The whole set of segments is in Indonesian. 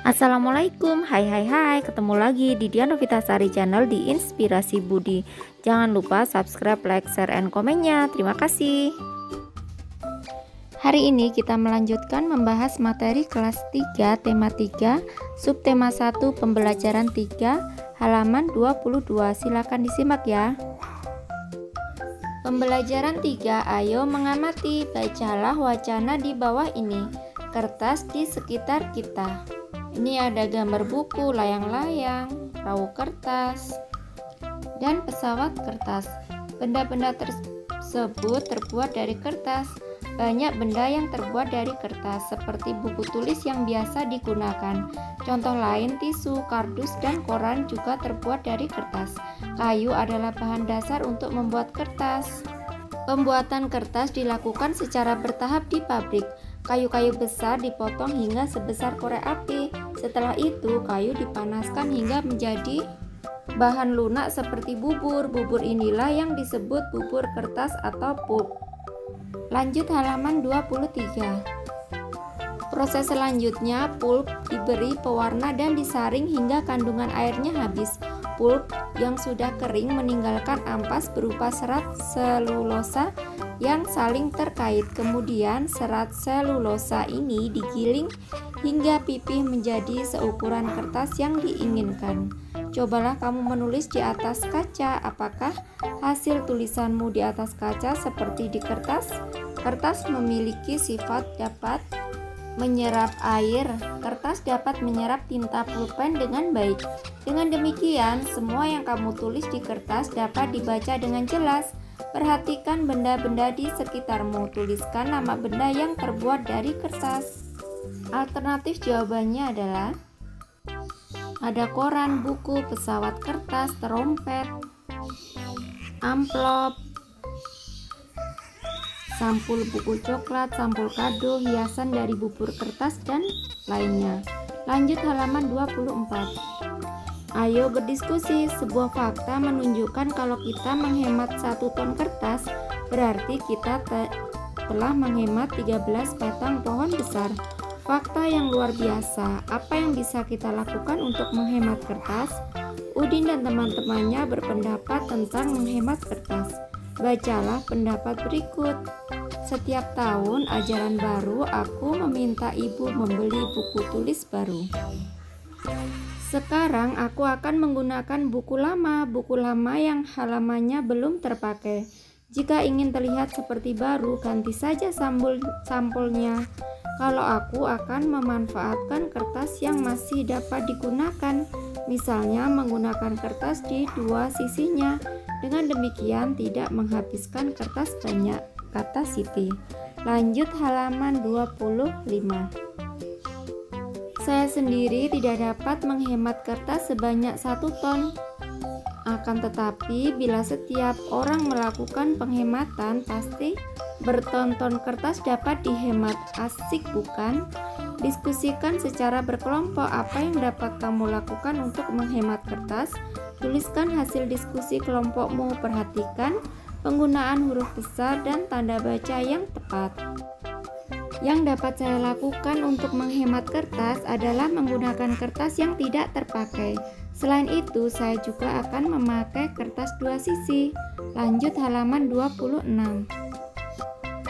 Assalamualaikum, hai, ketemu lagi di Dian Novitasari Channel di Inspirasi Budi. Jangan lupa subscribe, like, share, and komennya. Terima kasih. Hari ini kita melanjutkan membahas materi kelas 3, tema 3, subtema 1, pembelajaran 3, halaman 22. Silakan disimak ya. Pembelajaran 3, ayo mengamati, bacalah wacana di bawah ini. Kertas di sekitar kita. Ini ada gambar buku, layang-layang, perahu kertas, dan pesawat kertas. Benda-benda tersebut terbuat dari kertas. Banyak benda yang terbuat dari kertas, seperti buku tulis yang biasa digunakan. Contoh lain, tisu, kardus, dan koran juga terbuat dari kertas. Kayu adalah bahan dasar untuk membuat kertas. Pembuatan kertas dilakukan secara bertahap di pabrik. Kayu-kayu besar dipotong hingga sebesar korek api. Setelah itu, kayu dipanaskan hingga menjadi bahan lunak seperti bubur. Bubur inilah yang disebut bubur kertas atau pulp. Lanjut halaman 23. Proses selanjutnya, pulp diberi pewarna dan disaring hingga kandungan airnya habis. Pulp yang sudah kering meninggalkan ampas berupa serat selulosa yang saling terkait. Kemudian serat selulosa ini digiling hingga pipih menjadi seukuran kertas yang diinginkan. Cobalah kamu menulis di atas kaca. Apakah hasil tulisanmu di atas kaca seperti di kertas? Kertas memiliki sifat dapat menyerap air. Kertas dapat menyerap tinta pulpen dengan baik. Dengan demikian, semua yang kamu tulis di kertas dapat dibaca dengan jelas. Perhatikan benda-benda di sekitarmu. Tuliskan nama benda yang terbuat dari kertas. Alternatif jawabannya adalah ada koran, buku, pesawat kertas, terompet, amplop, sampul buku coklat, sampul kado, hiasan dari bubur kertas, dan lainnya. Lanjut halaman 24. Ayo berdiskusi. Sebuah fakta menunjukkan kalau kita menghemat 1 ton kertas, berarti kita telah menghemat 13 batang pohon besar. Fakta yang luar biasa. Apa yang bisa kita lakukan untuk menghemat kertas? Udin dan teman-temannya berpendapat tentang menghemat kertas. Bacalah pendapat berikut. Setiap tahun ajaran baru, aku meminta ibu membeli buku tulis baru. Sekarang aku akan menggunakan buku lama yang halamannya belum terpakai. Jika ingin terlihat seperti baru, ganti saja sampulnya. Kalau aku akan memanfaatkan kertas yang masih dapat digunakan, misalnya menggunakan kertas di 2 sisinya. Dengan demikian tidak menghabiskan kertas banyak, kata Siti. Lanjut halaman 25. Saya sendiri tidak dapat menghemat kertas sebanyak 1 ton. Akan tetapi, bila setiap orang melakukan penghematan, pasti berton-ton kertas dapat dihemat. Asik bukan? Diskusikan secara berkelompok apa yang dapat kamu lakukan untuk menghemat kertas. Tuliskan hasil diskusi kelompokmu. Perhatikan penggunaan huruf besar dan tanda baca yang tepat. Yang dapat saya lakukan untuk menghemat kertas adalah menggunakan kertas yang tidak terpakai. Selain itu, saya juga akan memakai kertas 2 sisi. Lanjut halaman 26.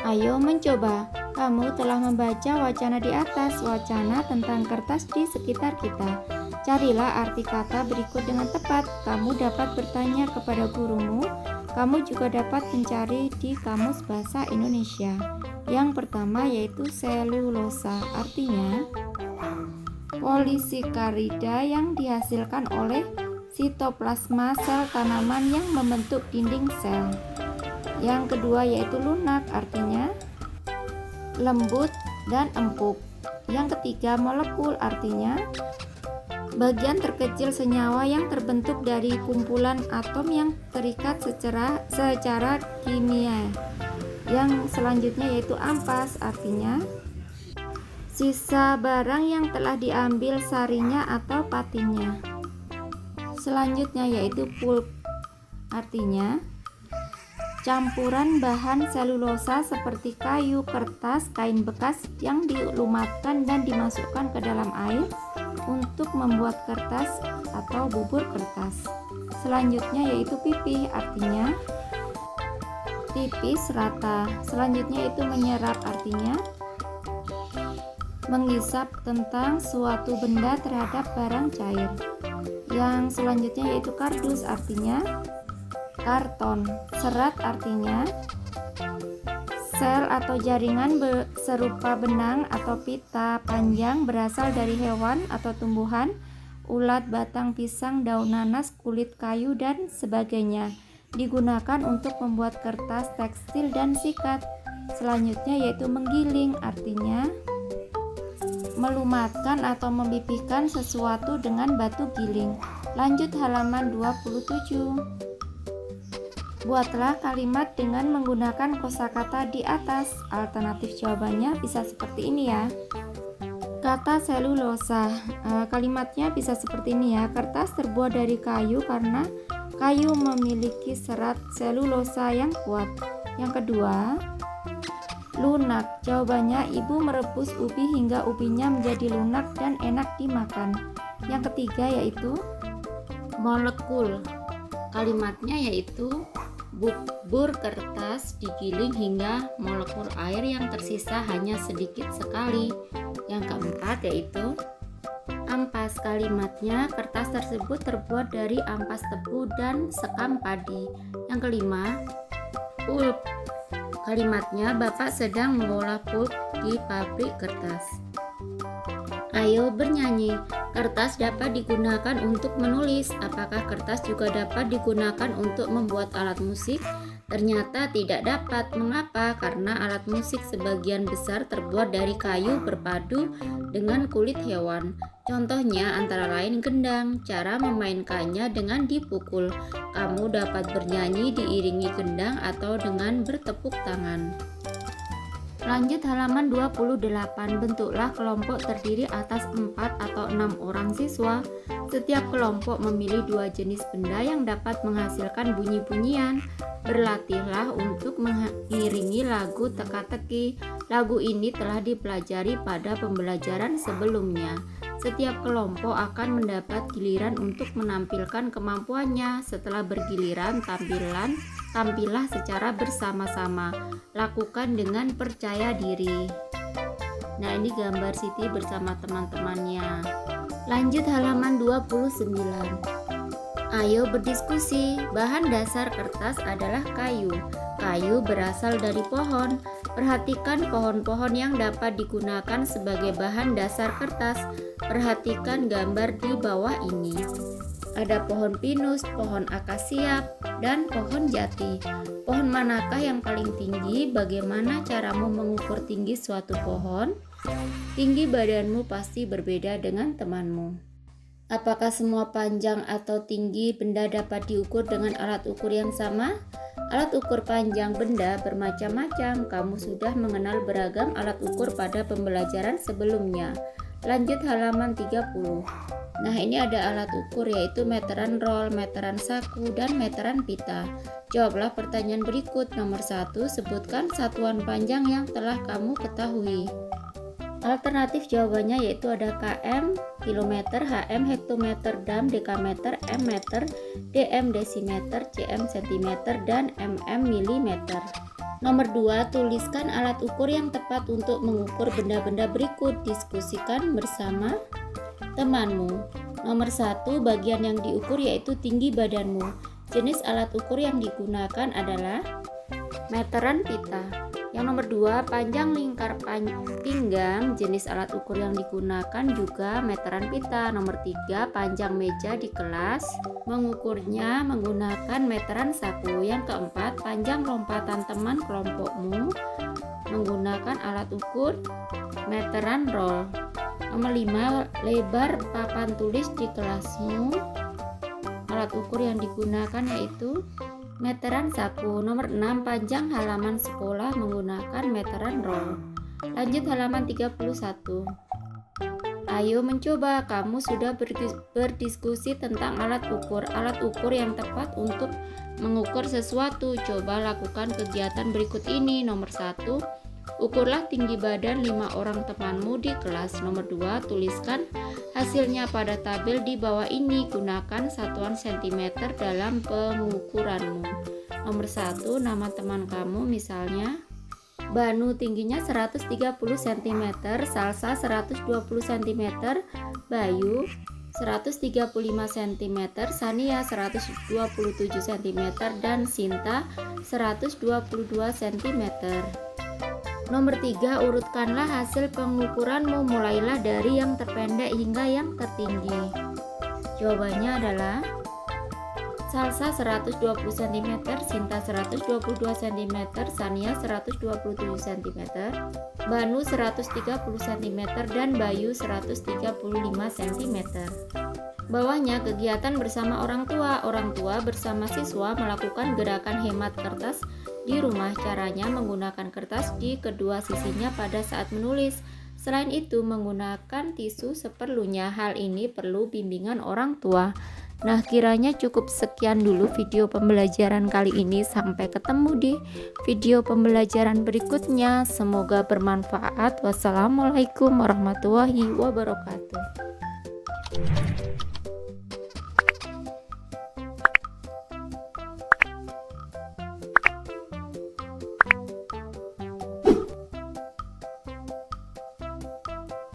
Ayo mencoba. Kamu telah membaca wacana di atas, wacana tentang kertas di sekitar kita. Carilah arti kata berikut dengan tepat. Kamu dapat bertanya kepada gurumu. Kamu juga dapat mencari di Kamus Bahasa Indonesia. Yang pertama yaitu selulosa, artinya polisakarida yang dihasilkan oleh sitoplasma sel tanaman yang membentuk dinding sel. Yang kedua yaitu lunak, artinya lembut dan empuk. Yang ketiga molekul, artinya bagian terkecil senyawa yang terbentuk dari kumpulan atom yang terikat secara kimia. Yang selanjutnya yaitu ampas, artinya sisa barang yang telah diambil sarinya atau patinya. Selanjutnya yaitu pulp, artinya Campuran bahan selulosa seperti kayu, kertas, kain bekas yang dilumatkan dan dimasukkan ke dalam air untuk membuat kertas atau bubur kertas. Selanjutnya yaitu pipih, artinya tipis rata. Selanjutnya itu menyerap, artinya menghisap tentang suatu benda terhadap barang cair. Yang selanjutnya yaitu kardus, artinya karton. Serat, artinya sel atau jaringan serupa benang atau pita panjang berasal dari hewan atau tumbuhan, ulat, batang pisang, daun nanas, kulit kayu, dan sebagainya. Digunakan untuk membuat kertas, tekstil, dan sikat. Selanjutnya yaitu menggiling, artinya melumatkan atau memipihkan sesuatu dengan batu giling. Lanjut halaman 27. Buatlah kalimat dengan menggunakan kosakata di atas. Alternatif jawabannya bisa seperti ini ya. Kata selulosa, kalimatnya bisa seperti ini ya. Kertas terbuat dari kayu karena kayu memiliki serat selulosa yang kuat. Yang kedua, lunak. Jawabannya, ibu merebus ubi hingga ubinya menjadi lunak dan enak dimakan. Yang ketiga yaitu molekul. Kalimatnya yaitu bubur kertas digiling hingga molekul air yang tersisa hanya sedikit sekali. Yang keempat yaitu ampas. Kalimatnya, kertas tersebut terbuat dari ampas tebu dan sekam padi. Yang kelima, pulp. Kalimatnya, bapak sedang mengolah pulp di pabrik kertas. Ayo bernyanyi. Kertas dapat digunakan untuk menulis. Apakah kertas juga dapat digunakan untuk membuat alat musik? Ternyata tidak dapat. Mengapa? Karena alat musik sebagian besar terbuat dari kayu berpadu dengan kulit hewan. Contohnya antara lain gendang. Cara memainkannya dengan dipukul. Kamu dapat bernyanyi diiringi gendang atau dengan bertepuk tangan. Lanjut halaman 28. Bentuklah kelompok terdiri atas 4 atau 6 orang siswa. Setiap kelompok memilih 2 jenis benda yang dapat menghasilkan bunyi-bunyian. Berlatihlah untuk mengiringi lagu teka-teki. Lagu ini telah dipelajari pada pembelajaran sebelumnya. Setiap kelompok akan mendapat giliran untuk menampilkan kemampuannya. Setelah bergiliran, tampillah secara bersama-sama. Lakukan dengan percaya diri. Nah, ini gambar Siti bersama teman-temannya. Lanjut halaman 29. Ayo berdiskusi. Bahan dasar kertas adalah kayu. Kayu berasal dari pohon. Perhatikan pohon-pohon yang dapat digunakan sebagai bahan dasar kertas. Perhatikan gambar di bawah ini. Ada pohon pinus, pohon akasia, dan pohon jati. Pohon manakah yang paling tinggi? Bagaimana caramu mengukur tinggi suatu pohon? Tinggi badanmu pasti berbeda dengan temanmu. Apakah semua panjang atau tinggi benda dapat diukur dengan alat ukur yang sama? Alat ukur panjang benda bermacam-macam. Kamu sudah mengenal beragam alat ukur pada pembelajaran sebelumnya. Lanjut halaman 30. Nah, ini ada alat ukur yaitu meteran roll, meteran saku, dan meteran pita. Jawablah pertanyaan berikut. Nomor 1, sebutkan satuan panjang yang telah kamu ketahui. Alternatif jawabannya yaitu ada km, kilometer, hm, hektometer, dam, dekameter, m, meter, dm, desimeter, cm, sentimeter, dan mm, milimeter. Nomor 2, tuliskan alat ukur yang tepat untuk mengukur benda-benda berikut. Diskusikan bersama temanmu. Nomor 1, bagian yang diukur yaitu tinggi badanmu. Jenis alat ukur yang digunakan adalah meteran pita. Yang nomor 2, panjang lingkar pinggang. Jenis alat ukur yang digunakan juga meteran pita. Nomor 3, panjang meja di kelas. Mengukurnya menggunakan meteran saku. Yang keempat, panjang lompatan teman kelompokmu menggunakan alat ukur meteran roll. Nomor 5, lebar papan tulis di kelasmu. Alat ukur yang digunakan yaitu meteran saku. Nomor 6, panjang halaman sekolah menggunakan meteran roll. Lanjut halaman 31. Ayo mencoba. Kamu sudah berdiskusi tentang alat ukur yang tepat untuk mengukur sesuatu. Coba lakukan kegiatan berikut ini. Nomor 1, ukurlah tinggi badan 5 orang temanmu di kelas. Nomor 2, tuliskan hasilnya pada tabel di bawah ini. Gunakan satuan cm dalam pengukuranmu. Nomor 1, nama teman kamu, misalnya Banu, tingginya 130 cm, Salsa 120 cm, Bayu 135 cm, Sania 127 cm, dan Sinta 122 cm. Nomor 3, urutkanlah hasil pengukuranmu, mulailah dari yang terpendek hingga yang tertinggi. Jawabannya adalah Salsa 120 cm, Sinta 122 cm, Sania 127 cm, Banu 130 cm, dan Bayu 135 cm. Bawahnya kegiatan bersama orang tua. Orang tua bersama siswa melakukan gerakan hemat kertas di rumah. Caranya menggunakan kertas di kedua sisinya pada saat menulis. Selain itu menggunakan tisu seperlunya. Hal ini perlu bimbingan orang tua. Nah, kiranya cukup sekian dulu video pembelajaran kali ini. Sampai ketemu di video pembelajaran berikutnya. Semoga bermanfaat. Wassalamualaikum warahmatullahi wabarakatuh.